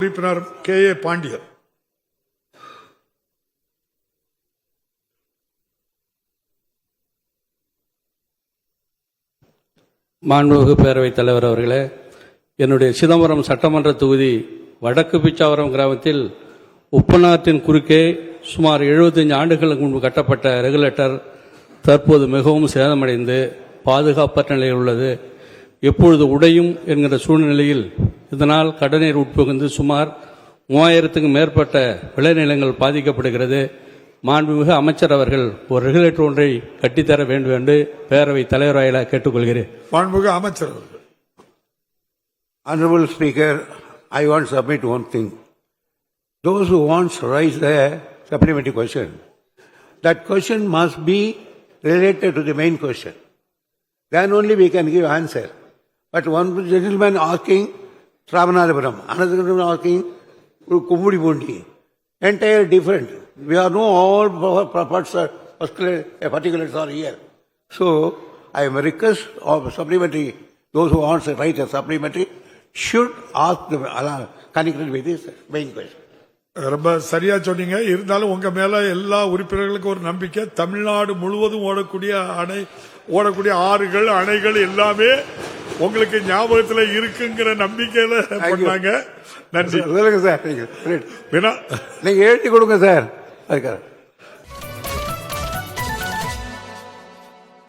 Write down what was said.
உறுப்பினர் K A Pandian. மாண்புமிகு பேரவைத் தலைவர் அவர்களே, என்னுடைய சிதம்பரம் சட்டமன்ற தொகுதி வடக்கு பிச்சாவரம் கிராமத்தில் உப்பனாற்றின் குறுக்கே சுமார் 75 ஆண்டுகளுக்கு முன்பு கட்டப்பட்ட ரெகுலேட்டர் தற்போது மிகவும் சேதமடைந்து பாதுகாப்பற்ற நிலையில் உள்ளது. எப்பொழுது உடையும் என்கிற சூழ்நிலையில் இதனால் கடநீர் உட்புகுந்து சுமார் 3000க்கும் மேற்பட்ட விளைநிலங்கள் பாதிக்கப்படுகிறது. மாண்புமிகு அமைச்சர் அவர்கள் ஒரு ரெகுலேட்டர் ஒன்றை கட்டித்தர வேண்டும் என்று பேரவைத் தலைவர் வாயிலாக கேட்டுக்கொள்கிறேன். மாண்புமிகு அமைச்சர் அவர்கள். Honorable Speaker, I want to submit one thing. Those who want to raise a supplementary question, that question must be related to the main question. Then only we can give answer. But one gentleman asking Ramanathapuram, another gentleman asking Kummudipondi, entire different. We are no all parts are particulars are here. So I am a request of supplementary. Those who want to write a supplementary should ask the connected with this main question. ரொம்ப சரியா சொன்னீங்க. இருந்தாலும் உங்க மேல எல்லா உறுப்பினர்களுக்கும் ஒரு நம்பிக்கை. தமிழ்நாடு முழுவதும் ஓடக்கூடிய ஆறுகள் அணைகள் எல்லாமே உங்களுக்கு ஞாபகத்துல இருக்குங்கிற நம்பிக்கையில பண்ணாங்க. நன்றி. சார் நீங்க எழுதி கொடுங்க சார்.